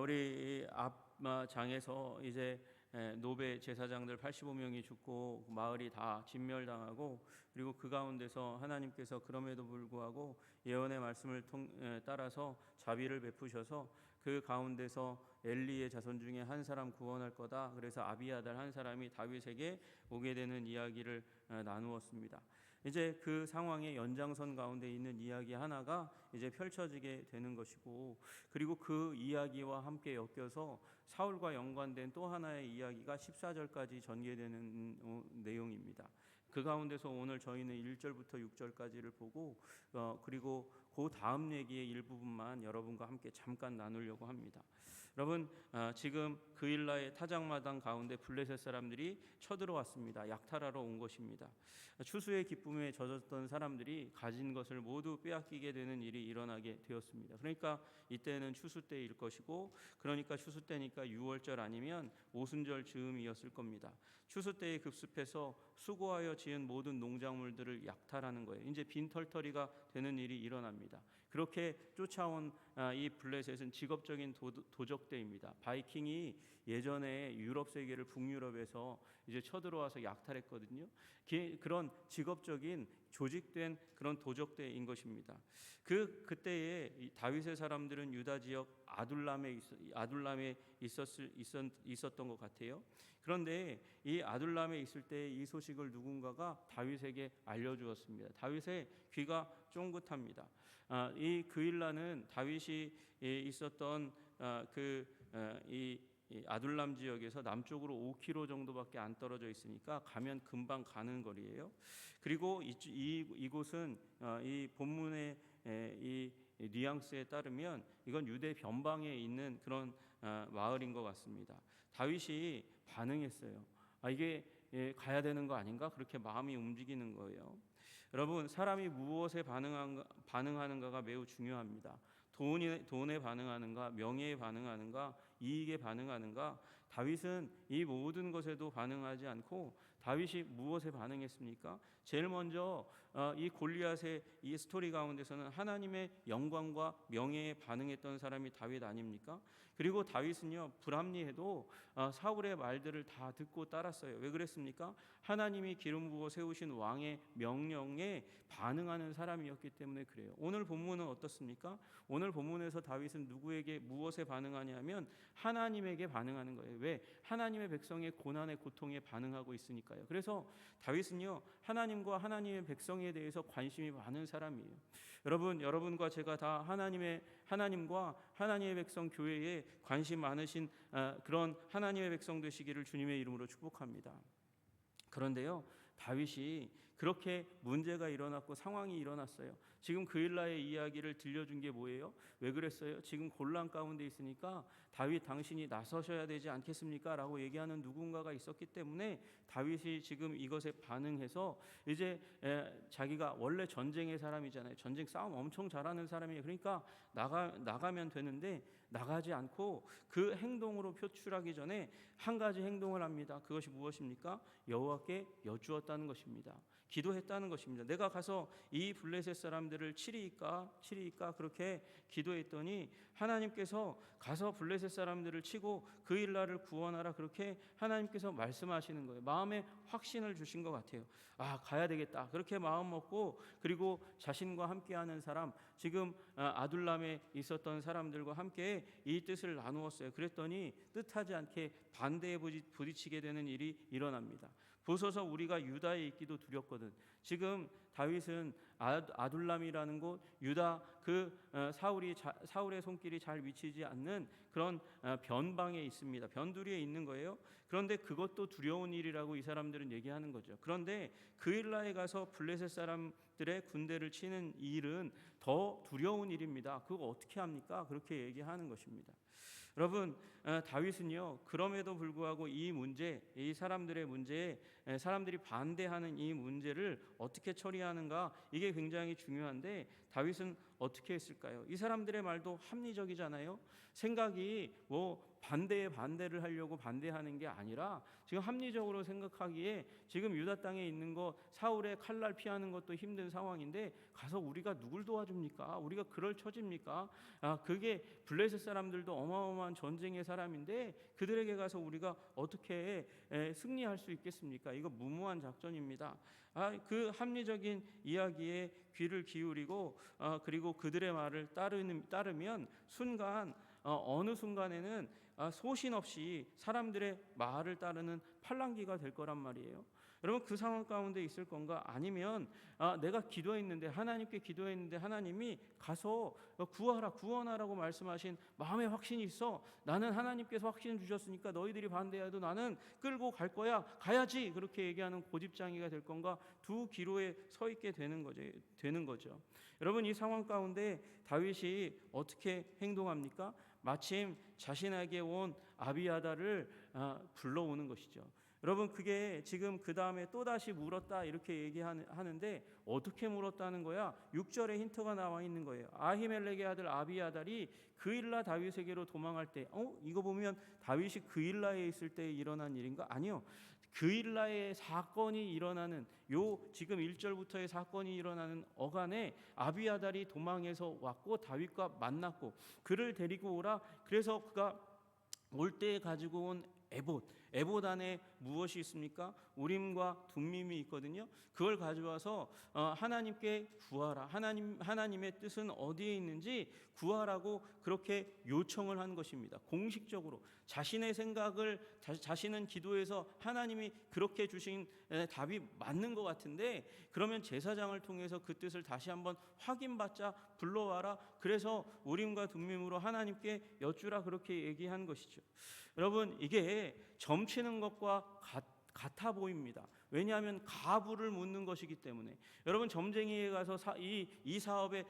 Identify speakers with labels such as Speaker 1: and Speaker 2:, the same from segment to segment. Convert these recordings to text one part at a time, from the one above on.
Speaker 1: 우리 앞장에서 이제 노베 제사장들 85명이 죽고 마을이 다 진멸당하고, 그리고 그 가운데서 하나님께서 그럼에도 불구하고 예언의 말씀을 따라서 자비를 베푸셔서 그 가운데서 엘리의 자손 중에 한 사람 구원할 거다. 그래서 아비아달 한 사람이 다윗에게 오게 되는 이야기를 나누었습니다. 이제 그 상황의 연장선 가운데 있는 이야기 하나가 이제 펼쳐지게 되는 것이고, 그리고 그 이야기와 함께 엮여서 사울과 연관된 또 하나의 이야기가 14절까지 전개되는 내용입니다. 그 가운데서 오늘 저희는 1절부터 6절까지를 보고 그리고 그 다음 얘기의 일부분만 여러분과 함께 잠깐 나누려고 합니다. 여러분, 지금 그일라의 타작마당 가운데 블레셋 사람들이 쳐들어왔습니다. 약탈하러 온 것입니다. 추수의 기쁨에 젖었던 사람들이 가진 것을 모두 빼앗기게 되는 일이 일어나게 되었습니다. 그러니까 이때는 추수 때일 것이고, 그러니까 추수 때니까 6월절 아니면 오순절 즈음이었을 겁니다. 추수 때에 급습해서 수고하여 지은 모든 농작물들을 약탈하는 거예요. 이제 빈털터리가 되는 일이 일어납니다. 그렇게 쫓아온 이 블레셋은 직업적인 도적대입니다. 바이킹이 예전에 유럽 세계를 북유럽에서 이제 쳐들어와서 약탈했거든요. 그런 직업적인 조직된 그런 도적대인 것입니다. 그때에 다윗의 사람들은 유다 지역 아둘람에 있었던 것 같아요. 그런데 이 아둘람에 있을 때 이 소식을 누군가가 다윗에게 알려주었습니다. 다윗의 귀가 쫑긋합니다. 이 그일라는 다윗이 있었던 이 아둘람 지역에서 남쪽으로 5km 정도밖에 안 떨어져 있으니까 가면 금방 가는 거리예요. 그리고 이곳은 이 본문의 이 뉘앙스에 따르면 이건 유대 변방에 있는 그런 마을인 것 같습니다. 다윗이 반응했어요. 이게 가야 되는 거 아닌가? 그렇게 마음이 움직이는 거예요. 여러분, 사람이 무엇에 반응하는가가 매우 중요합니다. 돈에 반응하는가, 명예에 반응하는가, 이익에 반응하는가. 다윗은 이 모든 것에도 반응하지 않고 다윗이 무엇에 반응했습니까? 제일 먼저 이 골리앗의 이 스토리 가운데서는 하나님의 영광과 명예에 반응했던 사람이 다윗 아닙니까? 그리고 다윗은요, 불합리해도 사울의 말들을 다 듣고 따랐어요. 왜 그랬습니까? 하나님이 기름 부어 세우신 왕의 명령에 반응하는 사람이었기 때문에 그래요. 오늘 본문은 어떻습니까? 오늘 본문에서 다윗은 누구에게 무엇에 반응하냐면 하나님에게 반응하는 거예요. 왜? 하나님의 백성의 고난의 고통에 반응하고 있으니까요. 그래서 다윗은요, 하나님과 하나님의 백성에 대해서 관심이 많은 사람이에요. 여러분과 제가 다 하나님과 하나님의 백성 교회에 관심 많으신 그런 하나님의 백성 되시기를 주님의 이름으로 축복합니다. 그런데요, 다윗이 그렇게 문제가 일어났고 상황이 일어났어요. 지금 그일라의 이야기를 들려준 게 뭐예요? 왜 그랬어요? 지금 곤란 가운데 있으니까 다윗 당신이 나서셔야 되지 않겠습니까? 라고 얘기하는 누군가가 있었기 때문에 다윗이 지금 이것에 반응해서 이제 자기가 원래 전쟁의 사람이잖아요. 전쟁 싸움 엄청 잘하는 사람이에요. 그러니까 나가면 되는데 나가지 않고 그 행동으로 표출하기 전에 한 가지 행동을 합니다. 그것이 무엇입니까? 여호와께 여쭈었다는 것입니다. 기도했다는 것입니다. 내가 가서 이 블레셋 사람들을 치리이까 그렇게 기도했더니 하나님께서 가서 블레셋 사람들을 치고 그일라를 구원하라, 그렇게 하나님께서 말씀하시는 거예요. 마음에 확신을 주신 것 같아요. 가야 되겠다, 그렇게 마음 먹고, 그리고 자신과 함께하는 사람, 지금 아둘람에 있었던 사람들과 함께 이 뜻을 나누었어요. 그랬더니 뜻하지 않게 반대에 부딪히게 되는 일이 일어납니다. 보소서 우리가 유다에 있기도 두렵거든. 지금 다윗은 아둘람이라는 곳, 유다 사울의 손길이 잘 미치지 않는 그런 변방에 있습니다. 변두리에 있는 거예요. 그런데 그것도 두려운 일이라고 이 사람들은 얘기하는 거죠. 그런데 그일라에 가서 블레셋 사람들의 군대를 치는 일은 더 두려운 일입니다. 그거 어떻게 합니까? 그렇게 얘기하는 것입니다. 여러분, 다윗은요, 그럼에도 불구하고 이 사람들의 문제에, 사람들이 반대하는 이 문제를 어떻게 처리하는가, 이게 굉장히 중요한데, 다윗은 어떻게 했을까요? 이 사람들의 말도 합리적이잖아요. 생각이 반대를 하려고 반대하는 게 아니라 지금 합리적으로 생각하기에 지금 유다 땅에 있는 거 사울의 칼날 피하는 것도 힘든 상황인데 가서 우리가 누굴 도와줍니까? 우리가 그럴 처지입니까? 그게 블레셋 사람들도 어마어마한 전쟁의 사람인데 그들에게 가서 우리가 어떻게 승리할 수 있겠습니까? 이거 무모한 작전입니다. 그 합리적인 이야기에 귀를 기울이고 그리고 그들의 말을 따르면 어느 순간에는 소신 없이 사람들의 말을 따르는 팔랑귀가 될 거란 말이에요. 여러분 그 상황 가운데 있을 건가? 아니면 내가 기도했는데 하나님께 기도했는데 하나님이 가서 구원하라고 말씀하신 마음의 확신이 있어. 나는 하나님께서 확신을 주셨으니까 너희들이 반대해도 나는 끌고 갈 거야. 가야지. 그렇게 얘기하는 고집장이가 될 건가? 두 기로에 서 있게 되는 거죠. 여러분 이 상황 가운데 다윗이 어떻게 행동합니까? 마침 자신에게 온 아비아다를 불러오는 것이죠. 여러분 그게 지금 그 다음에 또다시 물었다 이렇게 얘기하는데 어떻게 물었다는 거야? 6절에 힌트가 나와 있는 거예요. 아히멜렉의 아들 아비아달이 그일라 다윗에게로 도망할 때 이거 보면 다윗이 그일라에 있을 때 일어난 일인가? 아니요. 그일라의 사건이 일어나는 지금 1절부터의 사건이 일어나는 어간에 아비아달이 도망해서 왔고 다윗과 만났고 그를 데리고 오라. 그래서 그가 올 때 가지고 온 에봇 안에 무엇이 있습니까? 우림과 둠밈이 있거든요. 그걸 가져와서 하나님께 구하라. 하나님의 뜻은 어디에 있는지 구하라고 그렇게 요청을 한 것입니다. 공식적으로 자신의 생각을 자신은 기도해서 하나님이 그렇게 주신 답이 맞는 것 같은데 그러면 제사장을 통해서 그 뜻을 다시 한번 확인받자 불러와라. 그래서 우림과 둠밈으로 하나님께 여쭈라 그렇게 얘기한 것이죠. 여러분 이게 점치는 것과 같아 보입니다. 왜냐하면 가부를 묻는 것이기 때문에. 여러분 점쟁이에 가서 이 사업에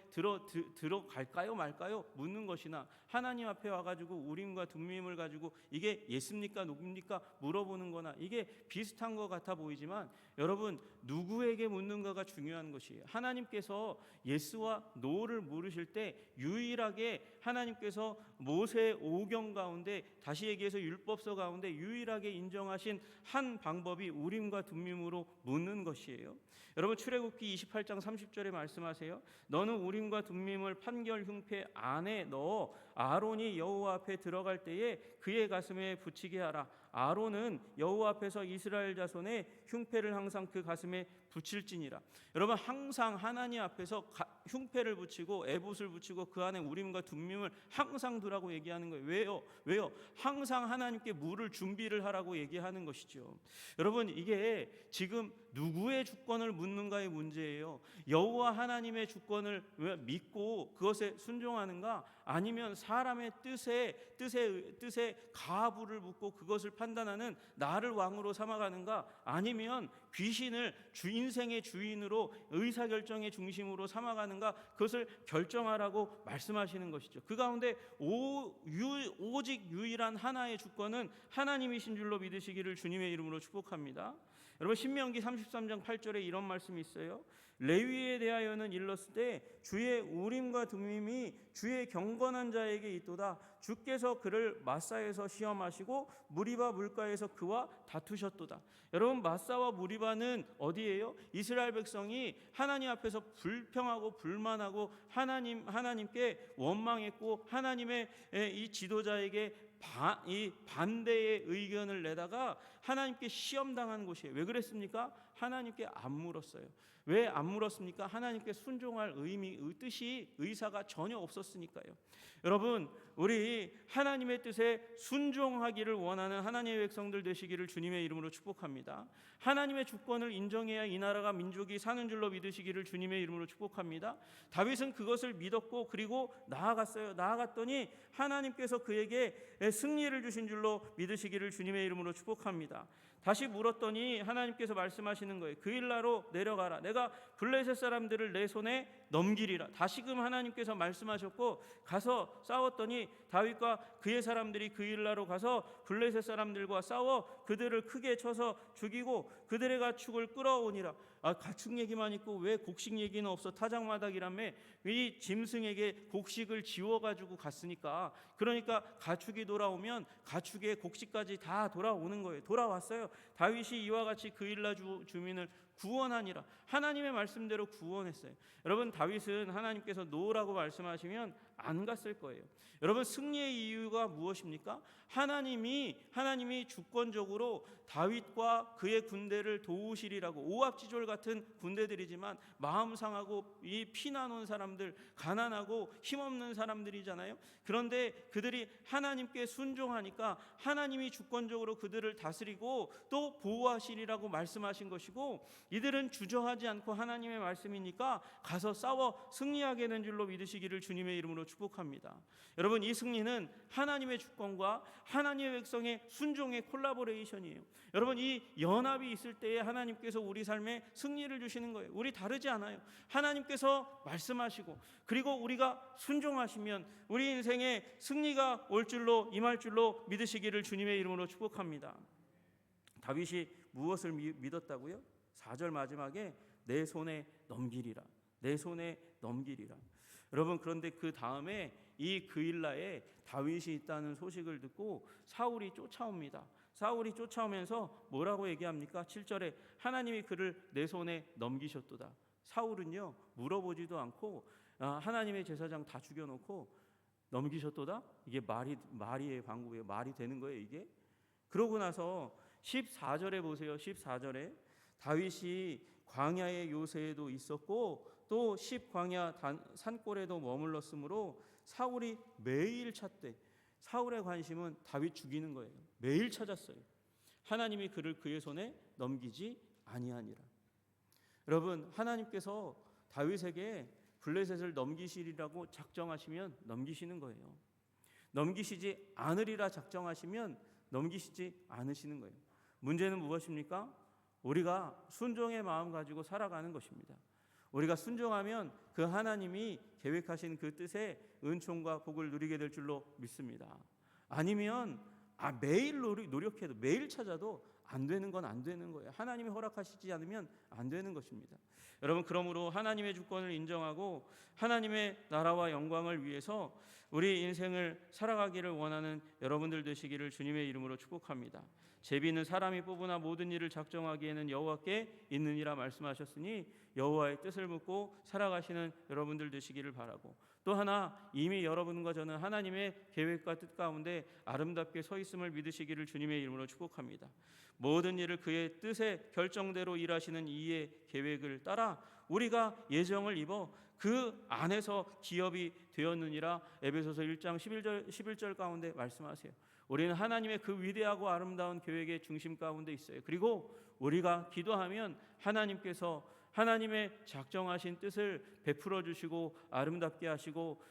Speaker 1: 들어갈까요 말까요 묻는 것이나 하나님 앞에 와가지고 우림과 둠밈을 가지고 이게 예습니까 누굽니까 물어보는 거나 이게 비슷한 것 같아 보이지만 여러분 누구에게 묻는가가 중요한 것이에요. 하나님께서 예스와 노를 물으실 때 유일하게 하나님께서 모세 오경 가운데 다시 얘기해서 율법서 가운데 유일하게 인정하신 한 방법이 우림과 둠밈으로 묻는 것이에요. 여러분 출애굽기 28장 30절에 말씀하세요. 너는 우림과 둠밈을 판결 흉패 안에 넣어 아론이 여호와 앞에 들어갈 때에 그의 가슴에 붙이게 하라. 아론은 여호와 앞에서 이스라엘 자손의 흉패를 항상 그 가슴에 붙일지니라. 여러분 항상 하나님 앞에서 흉패를 붙이고 에봇을 붙이고 그 안에 우림과 둠밈을 항상 두라고 얘기하는 거예요. 왜요? 항상 하나님께 물을 준비를 하라고 얘기하는 것이죠. 여러분 이게 지금 누구의 주권을 묻는가의 문제예요. 여호와 하나님의 주권을 믿고 그것에 순종하는가? 아니면 사람의 뜻에 가부를 묻고 그것을 판단하는 나를 왕으로 삼아가는가? 아니면 귀신을 인생의 주인으로 의사결정의 중심으로 삼아가는가? 그것을 결정하라고 말씀하시는 것이죠. 그 가운데 오직 유일한 하나의 주권은 하나님이신 줄로 믿으시기를 주님의 이름으로 축복합니다. 여러분 신명기 33장 8절에 이런 말씀이 있어요. 레위에 대하여는 일렀을 때 주의 우림과 둠밈이 주의 경건한 자에게 있도다. 주께서 그를 마사에서 시험하시고 무리바 물가에서 그와 다투셨도다. 여러분 마사와 무리바는 어디예요? 이스라엘 백성이 하나님 앞에서 불평하고 불만하고 하나님께 원망했고 하나님의 이 지도자에게 이 반대의 의견을 내다가 하나님께 시험당한 곳이에요. 왜 그랬습니까? 하나님께 안 물었어요. 왜 안 물었습니까? 하나님께 순종할 뜻이 의사가 전혀 없었으니까요. 여러분 우리 하나님의 뜻에 순종하기를 원하는 하나님의 백성들 되시기를 주님의 이름으로 축복합니다. 하나님의 주권을 인정해야 이 나라가 민족이 사는 줄로 믿으시기를 주님의 이름으로 축복합니다. 다윗은 그것을 믿었고 그리고 나아갔더니 하나님께서 그에게 승리를 주신 줄로 믿으시기를 주님의 이름으로 축복합니다. 다시 물었더니 하나님께서 말씀하시는 거예요. 그일라로 내려가라. 내가 블레셋 사람들을 내 손에 넘기리라. 다시금 하나님께서 말씀하셨고 가서 싸웠더니 다윗과 그의 사람들이 그일라로 가서 블레셋 사람들과 싸워 그들을 크게 쳐서 죽이고 그들의 가축을 끌어오니라. 가축 얘기만 있고 왜 곡식 얘기는 없어? 타작마닥이라며. 이 짐승에게 곡식을 지워가지고 갔으니까, 그러니까 가축이 돌아오면 가축의 곡식까지 다 돌아오는 거예요. 돌아왔어요. 다윗이 이와 같이 그일라 주민을 구원하니라. 하나님의 말씀대로 구원했어요. 여러분, 다윗은 하나님께서 노라고 말씀하시면 안 갔을 거예요. 여러분, 승리의 이유가 무엇입니까? 하나님이 주권적으로 다윗과 그의 군대를 도우시리라고. 오합지졸 같은 군대들이지만 마음 상하고 이 피나놓은 사람들, 가난하고 힘없는 사람들이잖아요. 그런데 그들이 하나님께 순종하니까 하나님이 주권적으로 그들을 다스리고 또 보호하시리라고 말씀하신 것이고, 이들은 주저하지 않고 하나님의 말씀이니까 가서 싸워 승리하게 된 줄로 믿으시기를 주님의 이름으로 축복합니다. 여러분, 이 승리는 하나님의 주권과 하나님의 백성의 순종의 콜라보레이션이에요. 여러분, 이 연합이 있을 때에 하나님께서 우리 삶에 승리를 주시는 거예요. 우리 다르지 않아요. 하나님께서 말씀하시고 그리고 우리가 순종하시면 우리 인생에 승리가 올 줄로, 임할 줄로 믿으시기를 주님의 이름으로 축복합니다. 다윗이 무엇을 믿었다고요? 4절 마지막에 내 손에 넘기리라. 내 손에 넘기리라. 여러분, 그런데 그 다음에 이 그일라에 다윗이 있다는 소식을 듣고 사울이 쫓아옵니다. 사울이 쫓아오면서 뭐라고 얘기합니까? 7절에 하나님이 그를 내 손에 넘기셨도다. 사울은요, 물어보지도 않고 하나님의 제사장 다 죽여놓고 넘기셨도다? 이게 말이의 방구예요. 말이 되는 거예요, 이게? 그러고 나서 14절에 보세요. 14절에 다윗이 광야의 요새에도 있었고 또 10광야 산골에도 머물렀으므로 사울이 매일 찾되, 사울의 관심은 다윗 죽이는 거예요. 매일 찾았어요. 하나님이 그를 그의 손에 넘기지 아니하니라. 여러분, 하나님께서 다윗에게 블레셋을 넘기시리라고 작정하시면 넘기시는 거예요. 넘기시지 않으리라 작정하시면 넘기시지 않으시는 거예요. 문제는 무엇입니까? 우리가 순종의 마음 가지고 살아가는 것입니다. 우리가 순종하면 그 하나님이 계획하신 그 뜻에 은총과 복을 누리게 될 줄로 믿습니다. 아니면 매일 노력해도 매일 찾아도 안 되는 건 안 되는 거예요. 하나님이 허락하시지 않으면 안 되는 것입니다. 여러분, 그러므로 하나님의 주권을 인정하고 하나님의 나라와 영광을 위해서 우리 인생을 살아가기를 원하는 여러분들 되시기를 주님의 이름으로 축복합니다. 제비는 사람이 뽑으나 모든 일을 작정하기에는 여호와께 있느니라 말씀하셨으니 여호와의 뜻을 묻고 살아가시는 여러분들 되시기를 바라고, 또 하나 이미 여러분과 저는 하나님의 계획과 뜻 가운데 아름답게 서 있음을 믿으시기를 주님의 이름으로 축복합니다. 모든 일을 그의 뜻의 결정대로 일하시는 이의 계획을 따라 우리가 예정을 입어 그 안에서 기업이 되었느니라. 에베소서 1장 11절 가운데 말씀하세요. 우리는 하나님의 그 위대하고 아름다운 계획의 중심 가운데 있어요. 그리고 우리가 기도하면 하나님께서 하나님의 작정하신 뜻을 베풀어 주시고 아름답게 하시고,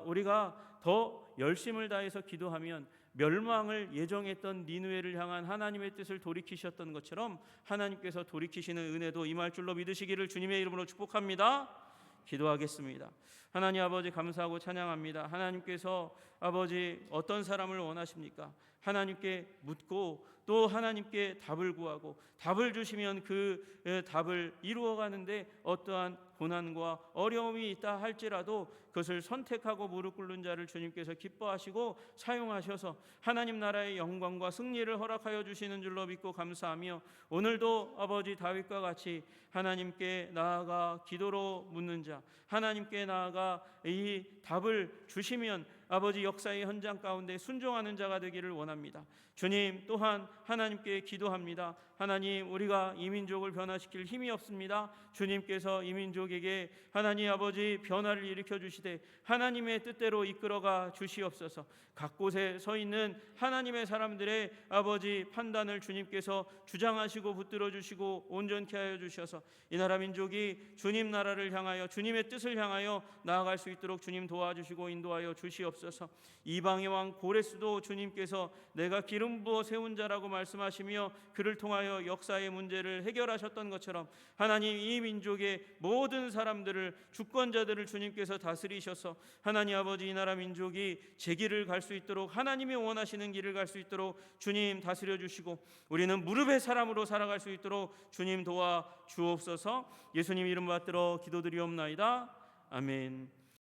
Speaker 1: 우리가 더 열심을 다해서 기도하면 멸망을 예정했던 니느웨를 향한 하나님의 뜻을 돌이키셨던 것처럼 하나님께서 돌이키시는 은혜도 임할 줄로 믿으시기를 주님의 이름으로 축복합니다. 기도하겠습니다. 하나님 아버지, 감사하고 찬양합니다. 하나님께서 아버지 어떤 사람을 원하십니까? 하나님께 묻고 또 하나님께 답을 구하고 답을 주시면 그 답을 이루어가는데 어떠한 고난과 어려움이 있다 할지라도 그것을 선택하고 무릎 꿇는 자를 주님께서 기뻐하시고 사용하셔서 하나님 나라의 영광과 승리를 허락하여 주시는 줄로 믿고 감사하며, 오늘도 아버지 다윗과 같이 하나님께 나아가 기도로 묻는 자, 하나님께 나아가 이 답을 주시면 아버지 역사의 현장 가운데 순종하는 자가 되기를 원합니다. 주님, 또한 하나님께 기도합니다. 하나님, 우리가 이 민족을 변화시킬 힘이 없습니다. 주님께서 이 민족에게 하나님 아버지 변화를 일으켜 주시되 하나님의 뜻대로 이끌어가 주시옵소서. 각 곳에 서 있는 하나님의 사람들의 아버지 판단을 주님께서 주장하시고 붙들어 주시고 온전케 하여 주셔서 이 나라 민족이 주님 나라를 향하여 주님의 뜻을 향하여 나아갈 수 있도록 주님 도와주시고 인도하여 주시옵소서. 주옵소서. 이방의 왕 고레스도 주님께서 내가 기름 부어 세운 자라고 말씀하시며 그를 통하여 역사의 문제를 해결하셨던 것처럼 하나님, 이 민족의 모든 사람들을, 주권자들을 주님께서 다스리셔서 하나님 아버지, 이 나라 민족이 제 길을 갈 수 있도록, 하나님이 원하시는 길을 갈 수 있도록 주님 다스려 주시고 우리는 무릎의 사람으로 살아갈 수 있도록 주님 도와 주옵소서. 예수님 이름 받들어 기도드리옵나이다. 아멘.